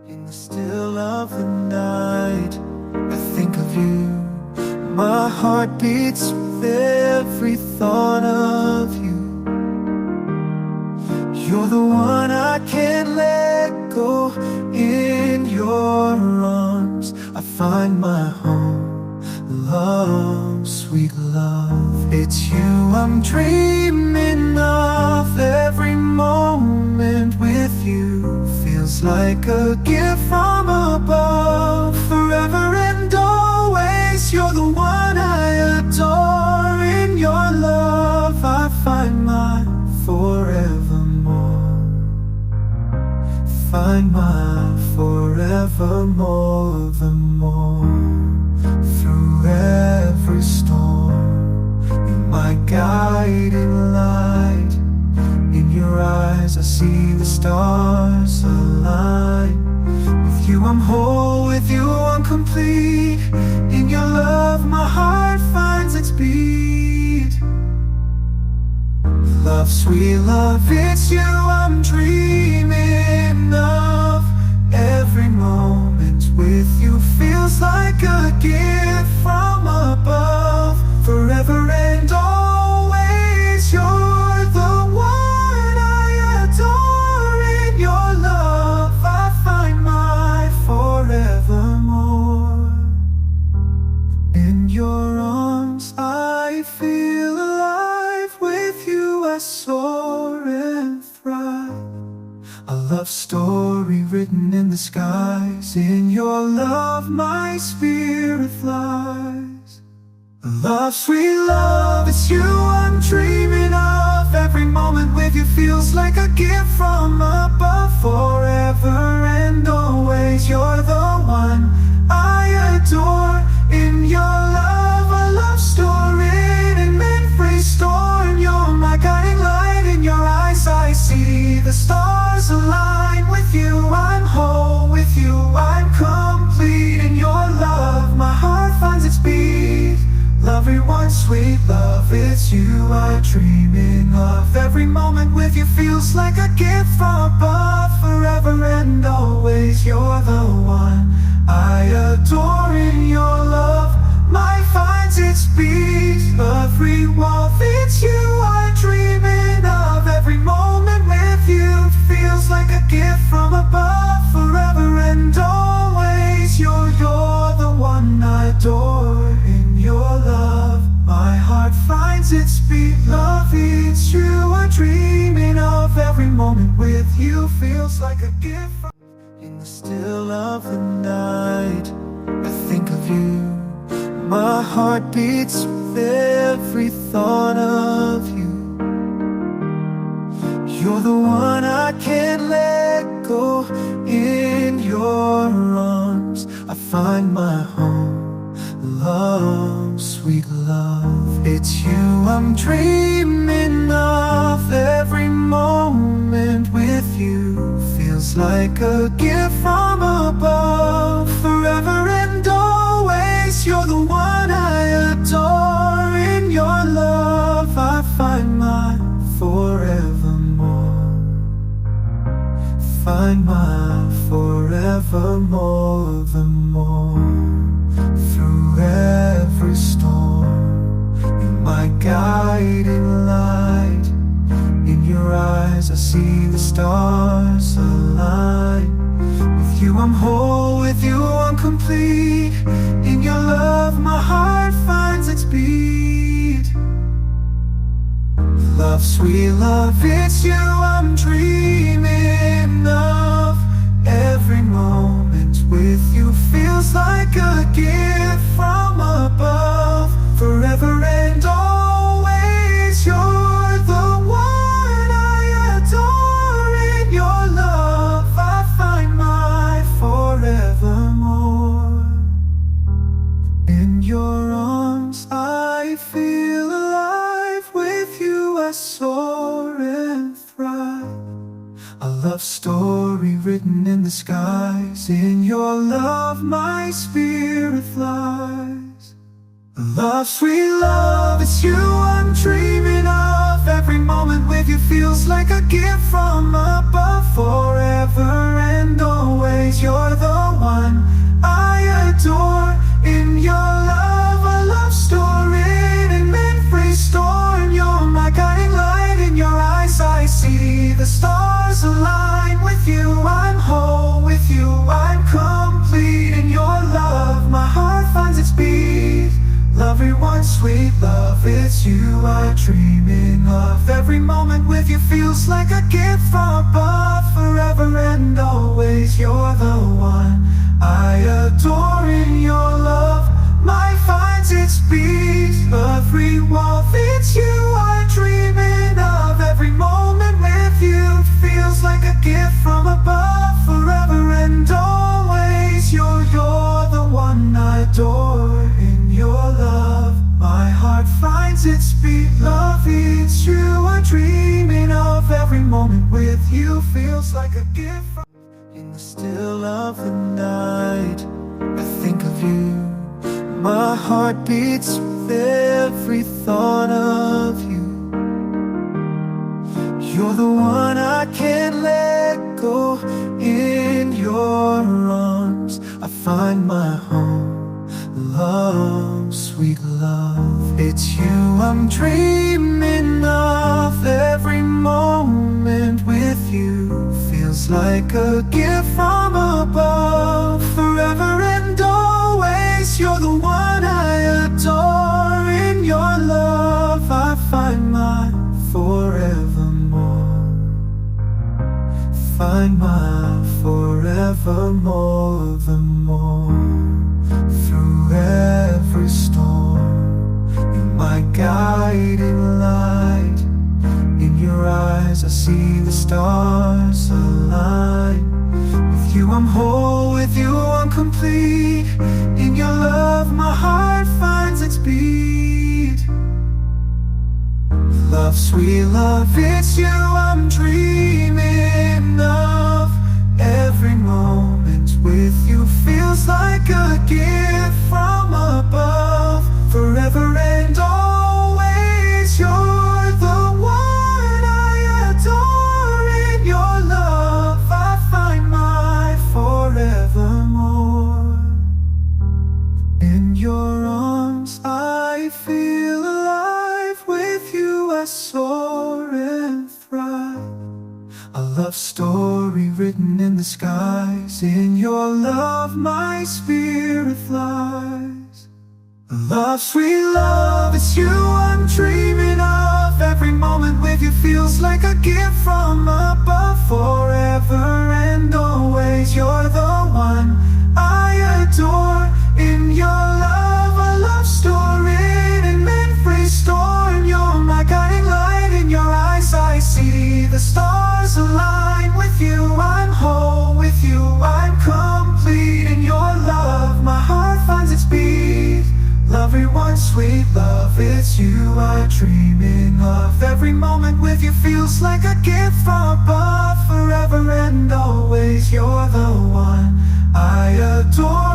In the still of the night, I think of you. My heart beats with every thought of you. You're the one I can't let go. In your arms I find my home. Love, sweet love, it's you I'm dreaming of. Every moment with you feels like a gift from above. Forever and always, you're the one I adore. In your love I find my forevermore. Find my forevermore, the more. Through every storm, you're my guiding light. In your eyes I see the stars align. With you I'm whole, with you I'm complete. In your love my heart finds its beat. Love, sweet love, it's you I'm dreaming of. Every moment with you feels like a gift from above. Forever and always, you're the one I adore. In your love I find my forevermore. In your arms I feel alive. With you I soar and thrive. A love story written in the skies. In your love my spirit flies. Love, sweet love, it's you I'm dreaming of. Every moment with you feels like a gift from above. Forever and always, you're the one I adore. In your love a love story in mid-free storm. You're my guiding light. In your eyes I see the stars align. With you I'm whole, with you I'm complete. In your love my heart finds its beat. Everyone, sweet love, it's you I'm dreaming of. Every moment with you feels like a gift from above. Forever and always, you're the one I adore. In your love my finds its beat. Every walk, it's you I'm dreaming of. Every moment with you feels like a gift from above. Forever and always, you're the one I adore. In your love my heart finds its beat. Love, it's you I'm dreaming of. Every moment with you feels like a gift from. In the still of the night, I think of you. My heart beats with every thought of you. You're the one I can't let go. In your arms I find my home. Love, sweet love, it's you I'm dreaming of. Every moment with you feels like a gift from above. Forever and always, you're the one I adore. In your love I find my forevermore. Find my forevermore, the more. Through every storm, you're my guiding light. In your eyes I see the stars align. With you I'm whole, with you I'm complete. In your love my heart finds its beat. Love, sweet love, it's you I'm dreaming of. Every moment with you feels like a gift from above. Forever and always, you're the one I adore. In your love I find my forevermore. In your arms I feel alive. With you I soar and thrive. A love story written in the skies. In your love my spirit flies. Love, sweet love, it's you I'm dreaming of. Every moment with you feels like a gift from above. Forever and always, you're sweet love, it's you I'm dreaming of. Every moment with you feels like a gift from above. Forever and always, you're the one I adore. In your love, my finds its beat. Every walk, it's you I'm dreaming of. Every moment with you feels like a gift from above. Forever and always, you're the one I adore. In your love, my heart finds its beat. Love, it's you I'm dreaming of. Every moment with you feels like a gift from... In the still of the night, I think of you. My heart beats with every thought of you. You're the one I can't let go. In your arms I find my home. Love, sweet love, it's you I'm dreaming of. Every moment with you feels like a gift from above. Forever and always, you're the one I adore. In your love I find my forevermore. Find my forevermore, the more. Through every storm, you're my guiding light. In your eyes I see the stars align. With you I'm whole, with you I'm complete. In your love my heart finds its beat. Love, sweet love, it's you I'm dreaming of. Every moment with you feels like a gift from above. Forever and always, you're the one I adore. In your love I find my forevermore. In your arms I feel alive. With you I soar and thrive. A love story written in the skies. In your love my spirit flies. Love, sweet love, it's you I'm dreaming of. Every moment with you feels like a gift from above. Forever and always, you're the one I adore. In your love a love story written and restored. You're my guiding light. In your eyes I see the stars align. With you I'm whole, with you I'm complete. In your love my heart finds its beat. Love, everyone, sweet love, it's you I'm dreaming of. Every moment with you feels like a gift from above. Forever and always, you're the one I adore.